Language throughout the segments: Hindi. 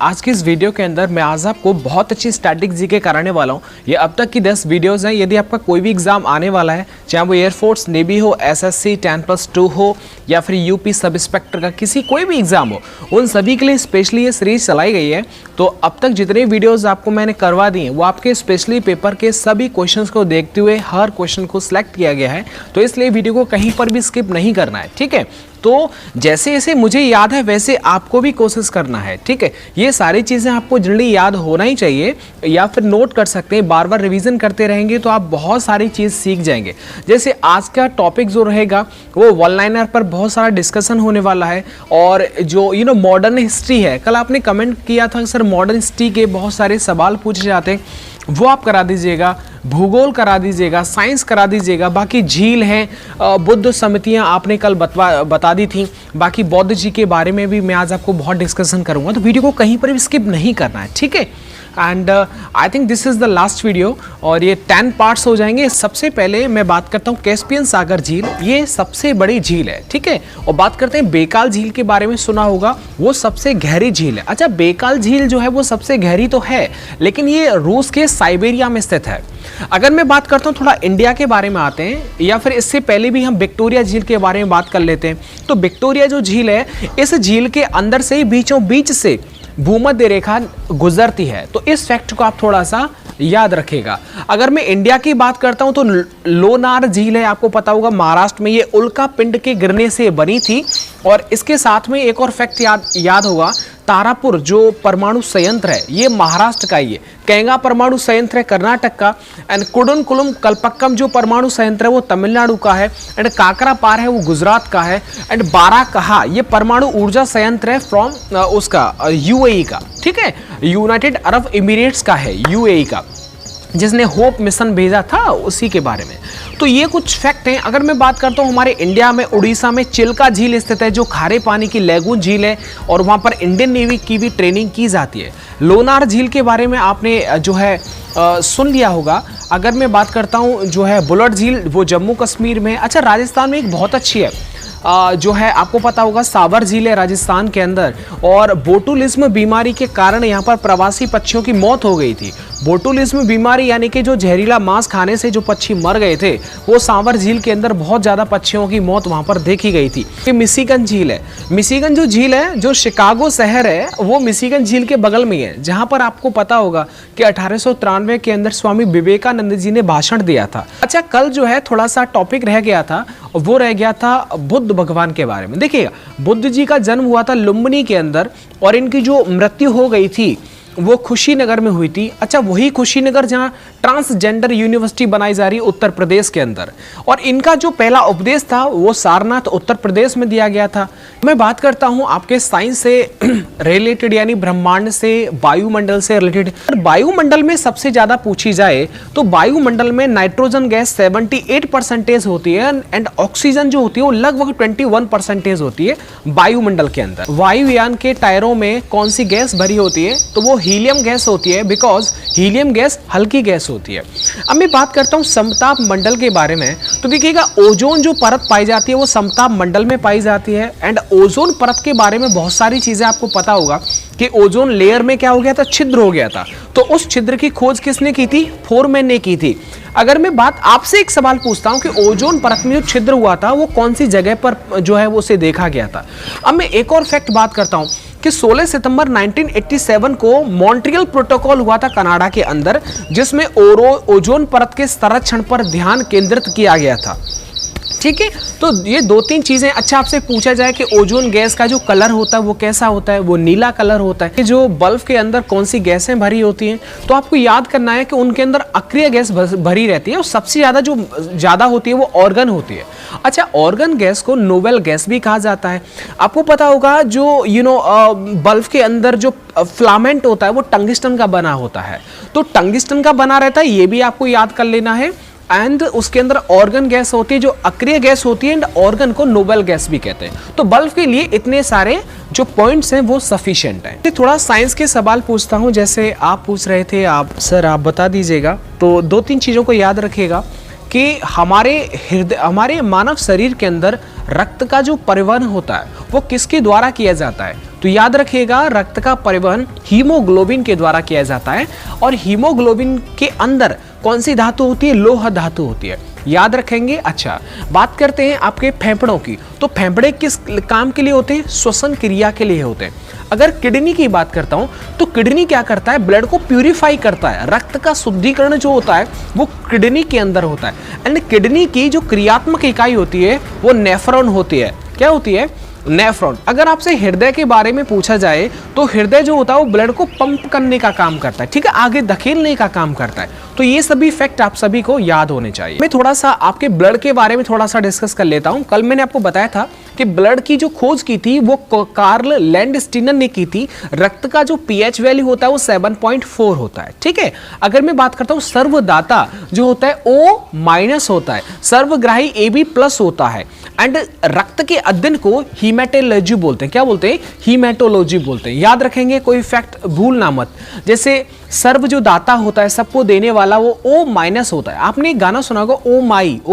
आज की इस वीडियो के अंदर मैं आज आपको बहुत अच्छी स्टैटिक जीके कराने वाला हूँ। ये अब तक की 10 वीडियोस हैं। यदि आपका कोई भी एग्जाम आने वाला है, चाहे वो एयरफोर्स, नेवी हो, एसएससी 10+2 हो या फिर यूपी सब इंस्पेक्टर का कोई भी एग्जाम हो, उन सभी के लिए स्पेशली ये सीरीज चलाई गई है। तो अब तक जितने वीडियोस आपको मैंने करवा दिए वो आपके स्पेशली पेपर के सभी क्वेश्चंस को देखते हुए हर क्वेश्चन को सिलेक्ट किया गया है। तो इसलिए वीडियो को कहीं पर भी स्किप नहीं करना है, ठीक है। तो जैसे जैसे मुझे याद है वैसे आपको भी कोशिश करना है, ठीक है। ये सारी चीज़ें आपको जनरली याद होना ही चाहिए या फिर नोट कर सकते हैं। बार बार रिवीजन करते रहेंगे तो आप बहुत सारी चीज़ सीख जाएंगे। जैसे आज का टॉपिक जो रहेगा वो वन लाइनर पर बहुत सारा डिस्कशन होने वाला है। और जो मॉडर्न हिस्ट्री है, कल आपने कमेंट किया था सर मॉडर्न हिस्ट्री के बहुत सारे सवाल पूछे जाते हैं, वो आप करा दीजिएगा। भूगोल करा दीजिएगा, साइंस करा दीजिएगा। बाकी झील हैं, बुद्ध समितियां आपने कल बता दी थी। बाकी बौद्ध जी के बारे में भी मैं आज आपको बहुत डिस्कशन करूंगा। तो वीडियो को कहीं पर भी स्किप नहीं करना है, ठीक है। And I think this is the last video और ये 10 पार्ट्स हो जाएंगे। सबसे पहले मैं बात करता हूँ कैस्पियन सागर झील, ये सबसे बड़ी झील है, ठीक है। और बात करते हैं बेकाल झील के बारे में, सुना होगा, वो सबसे गहरी झील है। अच्छा, बेकाल झील जो है वो सबसे गहरी तो है, लेकिन ये रूस के साइबेरिया में स्थित है। अगर मैं बात करता हूँ थोड़ा इंडिया के बारे में आते हैं, या फिर इससे पहले भी हम विक्टोरिया झील के बारे में बात कर लेते हैं। तो विक्टोरिया जो झील है, इस झील के अंदर से ही बीचों बीच से भूमध्य रेखा गुजरती है। तो इस फैक्ट को आप थोड़ा सा याद रखेगा। अगर मैं इंडिया की बात करता हूं तो लोनार झील है, आपको पता होगा महाराष्ट्र में, ये उल्का पिंड के गिरने से बनी थी। और इसके साथ में एक और फैक्ट याद होगा, तारापुर जो परमाणु संयंत्र है ये महाराष्ट्र का ही है। कैंगा परमाणु संयंत्र है कर्नाटक का। एंड कुडनकुलम कल्पक्कम जो परमाणु संयंत्र है वो तमिलनाडु का है। एंड काकरापार है वो गुजरात का है। एंड बाराकहा ये परमाणु ऊर्जा संयंत्र है फ्रॉम उसका यूएई का, ठीक है, यूनाइटेड अरब इमिरेट्स का है, यूएई का, जिसने होप मिशन भेजा था उसी के बारे में। तो ये कुछ फैक्ट हैं। अगर मैं बात करता हूँ हमारे इंडिया में उड़ीसा में चिल्का झील स्थित है, जो खारे पानी की लैगून झील है और वहाँ पर इंडियन नेवी की भी ट्रेनिंग की जाती है। लोनार झील के बारे में आपने जो है सुन लिया होगा। अगर मैं बात करता हूँ जो है बुलट झील, वो जम्मू कश्मीर में। अच्छा, राजस्थान में एक बहुत अच्छी है जो है, आपको पता होगा, सावर झील है राजस्थान के अंदर। और बोटुलिज्म बीमारी के कारण यहाँ पर प्रवासी पक्षियों की मौत हो गई थी। बोटुलिज्म बीमारी यानी कि जो जहरीला मांस खाने से जो पक्षी मर गए थे, वो सावर झील के अंदर बहुत ज़्यादा पक्षियों की मौत वहाँ पर देखी गई थी। ये मिशिगन झील है। मिशिगन जो झील है, जो शिकागो शहर है, वो मिशिगन झील के बगल में है, जहाँ पर आपको पता होगा कि 1893 के अंदर स्वामी विवेकानंद जी ने भाषण दिया था। अच्छा, कल जो है थोड़ा सा टॉपिक रह गया था, वो रह गया था बुद्ध भगवान के बारे में। देखिएगा, बुद्ध जी का जन्म हुआ था लुम्बिनी के अंदर और इनकी जो मृत्यु हो गई थी वो कुशीनगर में हुई थी। अच्छा, वही कुशीनगर जहाँ ट्रांसजेंडर यूनिवर्सिटी बनाई जा रही है उत्तर प्रदेश के अंदर। और इनका जो पहला उपदेश था वो सारनाथ उत्तर प्रदेश में दिया गया था। मैं बात करता हूँ आपके साइंस से रिलेटेड, यानी ब्रह्मांड से, वायुमंडल से रिलेटेड। वायुमंडल में सबसे ज्यादा पूछी जाए तो वायुमंडल में नाइट्रोजन गैस 78% होती है एंड ऑक्सीजन जो होती है वो लगभग 21% होती है वायुमंडल के अंदर। वायुयान के टायरों में कौन सी गैस भरी होती है? तो वो हीलियम गैस होती है, बिकॉज हीलियम गैस हल्की गैस होती है। अब मैं बात करता हूँ समताप मंडल के बारे में। तो देखिएगा, ओजोन जो परत पाई जाती है वो समताप मंडल में पाई जाती है। एंड ओजोन परत के बारे में बहुत सारी चीजें आपको पता होगा कि ओजोन लेयर में क्या हो गया था, छिद्र हो गया था। तो उस छिद्र की खोज किसने की थी? फोरमैन ने की थी। अगर मैं बात आपसे एक सवाल पूछता हूं कि ओजोन परत में जो छिद्र हुआ था वो कौन सी जगह पर जो है वो उसे देखा गया था। अब मैं एक और फैक्ट बात करता हूं कि 16 सितंबर 1987 को मॉन्ट्रियल प्रोटोकॉल हुआ था कनाडा के अंदर, जिसमें ओजोन परत के संरक्षण पर ध्यान केंद्रित किया गया था, ठीक है। तो ये 2-3 चीजें। अच्छा, आपसे पूछा जाए कि ओजोन गैस का जो कलर होता है वो कैसा होता है? वो नीला कलर होता है। जो बल्ब के अंदर कौन सी गैसें भरी होती हैं, तो आपको याद करना है कि उनके अंदर अक्रिय गैस भरी रहती है और सबसे ज्यादा होती है वो ऑर्गन होती है। अच्छा, ऑर्गन गैस को नोबेल गैस भी कहा जाता है। आपको पता होगा जो बल्ब के अंदर जो फिलामेंट होता है वो टंगिस्टन का बना होता है। तो टंगिस्टन का बना रहता है, ये भी आपको याद कर लेना है। एंड उसके अंदर ऑर्गन गैस होती है जो अक्रिय गैस होती है, एंड ऑर्गन को नोबेल गैस भी कहते हैं। तो बल्ब के लिए इतने सारे जो पॉइंट्स हैं वो सफिशिएंट हैं। थोड़ा साइंस के सवाल पूछता हूं, जैसे आप पूछ रहे थे, आप सर आप बता दीजिएगा। तो 2-3 चीजों को याद रखिएगा कि हमारे मानव शरीर के अंदर रक्त का जो परिवहन होता है वो किसके द्वारा किया जाता है? तो याद रखिएगा, रक्त का परिवहन हीमोग्लोबिन के द्वारा किया जाता है। और हीमोग्लोबिन के अंदर कौन सी धातु होती है? लोह धातु होती है, याद रखेंगे। अच्छा, बात करते हैं आपके फेफड़ों की। तो फेफड़े किस काम के लिए होते हैं? श्वसन क्रिया के लिए होते हैं। अगर किडनी की बात करता हूं तो किडनी क्या करता है? ब्लड को प्यूरिफाई करता है। रक्त का शुद्धिकरण जो होता है वो किडनी के अंदर होता है। एंड किडनी की जो क्रियात्मक इकाई होती है वो नेफ्रॉन होती है। क्या होती है? नेफ्रॉन। अगर आपसे हृदय के बारे में पूछा जाए तो हृदय जो होता है वो ब्लड को पंप करने का काम करता है, ठीक है, आगे धकेलने का काम करता है। तो ये सभी फैक्ट आप सभी को याद होने चाहिए। मैं थोड़ा सा आपके ब्लड के बारे में थोड़ा सा डिस्कस कर लेता हूं। कल मैंने आपको बताया था कि ब्लड की जो खोज की थी वो कार्ल लैंडस्टीनर ने की थी। रक्त का जो पीएच वैल्यू होता है वो 7.4 होता है, ठीक है। अगर मैं बात करता हूं सर्वदाता जो होता है O- होता है, सर्वग्राही AB+ होता है। एंड रक्त के अध्ययन को हीमेटोलॉजी बोलते हैं। क्या बोलते हैं? हीमेटोलॉजी बोलते हैं। याद रखेंगे, कोई फैक्ट भूलना मत। जैसे सर्व जो दाता होता है, सबको देने वाला, वो O- होता है। आपने एक गाना सुना होगा ओ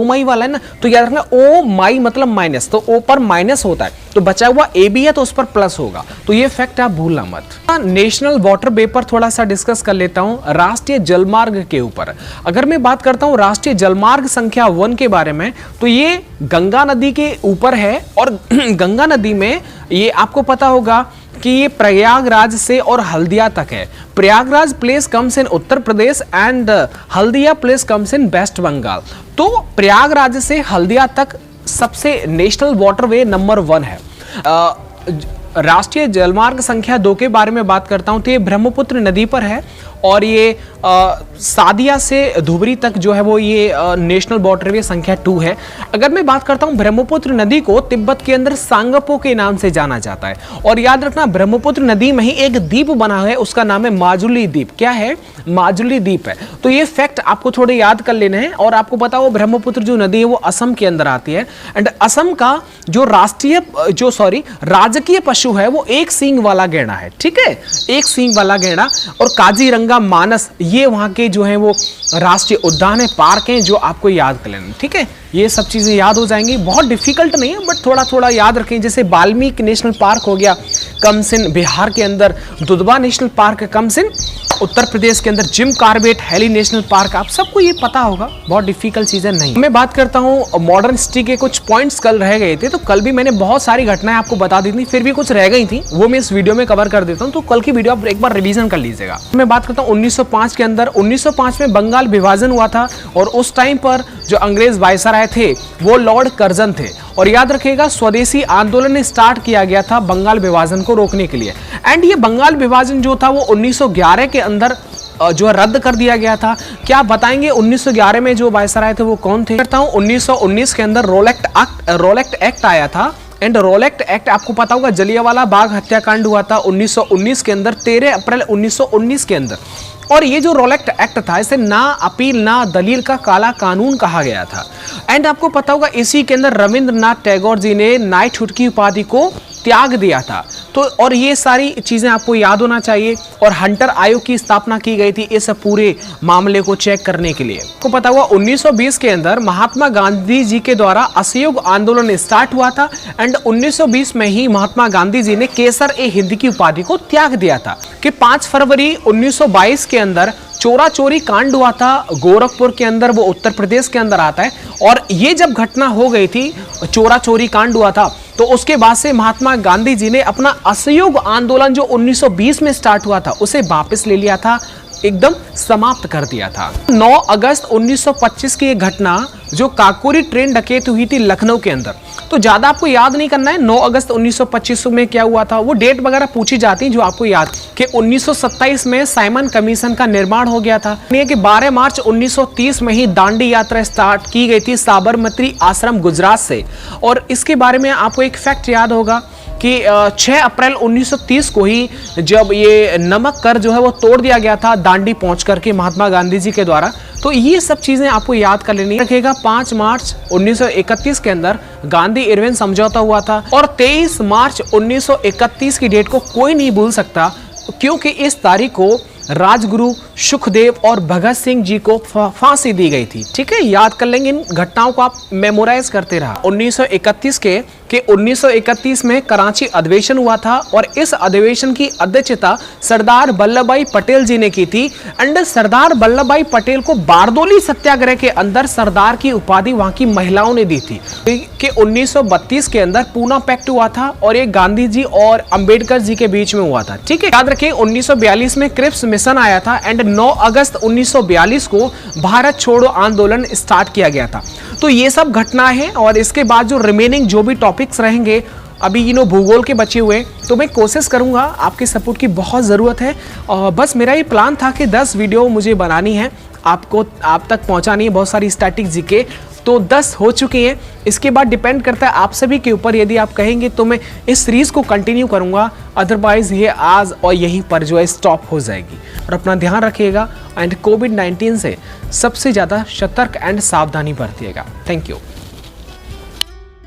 माई वाला है ना, तो याद रखना ओ माई मतलब माइनस, तो O पर माइनस होता है, तो बचा हुआ AB है तो उस पर प्लस होगा। तो ये फैक्ट आप भूलना मत। नेशनल वाटर वे पर थोड़ा सा डिस्कस कर लेता हूं, राष्ट्रीय जलमार्ग के ऊपर। अगर मैं बात करता हूं राष्ट्रीय जलमार्ग संख्या 1 के बारे में, तो ये गंगा नदी के ऊपर है। और गंगा नदी में ये आपको पता होगा कि ये प्रयागराज से और हल्दिया तक है। Prayagraj place comes in Uttar Pradesh and Haldia place comes in West Bengal. तो प्रयागराज से हल्दिया तक सबसे नेशनल वाटरवे नंबर 1 है। राष्ट्रीय जलमार्ग संख्या 2 के बारे में बात करता हूं तो ये ब्रह्मपुत्र नदी पर है। और ये सादिया से धुबरी तक जो है वो ये नेशनल वाटरवे संख्या 2 है। अगर मैं बात करता हूं ब्रह्मपुत्र नदी को तिब्बत के अंदर सांगपो के नाम से जाना जाता है। और याद रखना, ब्रह्मपुत्र नदी में ही एक द्वीप बना है, उसका नाम है माजुली द्वीप। क्या है? माजुली द्वीप है। तो ये फैक्ट आपको थोड़े याद कर लेने हैं। और आपको पता हो ब्रह्मपुत्र जो नदी है वो असम के अंदर आती है। एंड असम का जो राजकीय पशु है वो एक सींग वाला गैंडा है, ठीक है, एक सींग वाला गैंडा। और काजीरंगा मानस, ये वहां के जो है वो राष्ट्रीय उद्यान है, पार्क हैं, जो आपको याद कर लेना, ठीक है। ये सब चीजें याद हो जाएंगी, बहुत डिफिकल्ट नहीं है, बट थोड़ा थोड़ा याद रखें। जैसे वाल्मीकि नेशनल पार्क हो गया कमसिन बिहार के अंदर, दुधवा नेशनल पार्क कमसिन उत्तर प्रदेश के अंदर, Jim Corbett Hailey National Park, आप सबको ये पता होगा, बहुत डिफिकल्ट चीजें नहीं। मैं बात करता हूँ मॉडर्न हिस्ट्री के कुछ पॉइंट्स कल रह गए थे। तो कल भी मैंने बहुत सारी घटनाएं आपको बता दी थी, फिर भी कुछ रह गई थी, वो मैं इस वीडियो में कवर कर देता हूँ। तो कल की वीडियो आप एक बार रिवीजन कर लीजिएगा। मैं बात करता हूँ 1905 के अंदर। 1905 में बंगाल विभाजन हुआ था और उस टाइम पर जो अंग्रेज वायसराय थे वो लॉर्ड कर्जन थे। और याद रखिएगा, स्वदेशी आंदोलन स्टार्ट किया गया था बंगाल विभाजन को रोकने के लिए। एंड ये बंगाल विभाजन जो था वो 1911 के अंदर जो रद्द कर दिया गया था। क्या बताएंगे 1911 में जो वायसराय थे वो कौन थे? करता हूं 1919 के अंदर रोलेक्ट एक्ट आया था। एंड रोलेक्ट एक्ट आपको पता होगा, जलियांवाला बाग हत्याकांड हुआ था 1919 के अंदर, 13 अप्रैल 1919 के अंदर। और ये जो रोलेक्ट एक्ट था, इसे ना अपील ना दलील का काला कानून कहा गया था। एंड आपको पता होगा इसी के अंदर रविंद्रनाथ टैगोर जी ने नाइटहुड की उपाधि को त्याग दिया था। तो और ये सारी चीजें आपको याद होना चाहिए। और हंटर आयोग की स्थापना की गई थी इस पूरे मामले को चेक करने के लिए। आपको पता हुआ 1920 के अंदर महात्मा गांधी जी के द्वारा असहयोग आंदोलन स्टार्ट हुआ था। एंड 1920 में ही महात्मा गांधी जी ने केसर-ए-हिंद की उपाधि को त्याग दिया था। कि 5 फरवरी 1922 के अंदर चोरा चोरी कांड हुआ था गोरखपुर के अंदर, वो उत्तर प्रदेश के अंदर आता है। और ये जब घटना हो गई थी, चोरा चोरी कांड हुआ था, तो उसके बाद से महात्मा गांधी जी ने अपना असहयोग आंदोलन जो 1920 में स्टार्ट हुआ था उसे वापस ले लिया था, एकदम समाप्त कर दिया था। 9 अगस्त 1925 की एक घटना जो काकोरी ट्रेन डकैती हुई थी लखनऊ के अंदर, तो ज्यादा आपको याद नहीं करना है 9 अगस्त 1925 में क्या हुआ था, वो डेट वगैरह पूछी जाती है जो आपको याद कि 1927 में साइमन कमीशन का निर्माण हो गया था। कि 12 मार्च 1930 में ही दांडी यात्रा स्टार्ट की गई थी साबरमती आश्रम गुजरात से। और इसके बारे में आपको एक फैक्ट याद होगा कि 6 अप्रैल 1930 को ही जब ये नमक कर जो है वो तोड़ दिया गया था दांडी पहुंच करके महात्मा गांधी जी के द्वारा। तो ये सब चीजें आपको याद कर लेनी रखिएगा। 5 मार्च 1931 के अंदर गांधी इरविन समझौता हुआ था। और 23 मार्च 1931 की डेट को कोई नहीं भूल सकता, क्योंकि इस तारीख को राजगुरु सुखदेव और भगत सिंह जी को फांसी दी गई थी। ठीक है, याद कर लेंगे इन घटनाओं को, आप मेमोराइज करते रहा। 1931 के 1931 में कराची अधिवेशन हुआ था और इस अधिवेशन की अध्यक्षता सरदार वल्लभ भाई पटेल जी ने की थी। एंड सरदार वल्लभ भाई पटेल को बारदोली सत्याग्रह के अंदर सरदार की उपाधि वहां की महिलाओं ने दी थी। कि 1932 के अंदर पूना पैक्ट हुआ था और ये गांधी जी और अंबेडकर जी के बीच में हुआ था। ठीक है, याद रखिए 1942 में क्रिप्स मिशन आया था एंड 9 अगस्त 1942 को भारत छोड़ो आंदोलन स्टार्ट किया गया था। तो ये सब घटनाएं हैं और इसके बाद जो रिमेनिंग जो भी टॉपिक्स रहेंगे, अभी भूगोल के बचे हुए, तो मैं कोशिश करूंगा, आपके सपोर्ट की बहुत ज़रूरत है। और बस मेरा ये प्लान था कि 10 वीडियो मुझे बनानी है, आप तक पहुंचानी है बहुत सारी स्टैटिक जीके, तो 10 हो चुके हैं। इसके बाद डिपेंड करता है आप सभी के ऊपर, यदि आप कहेंगे तो मैं इस सीरीज़ को कंटिन्यू करूंगा, अदरवाइज ये आज और यहीं पर जो है स्टॉप हो जाएगी। और अपना ध्यान रखिएगा एंड कोविड-19 से सबसे ज़्यादा सतर्क एंड सावधानी बरतिएगा। Thank you.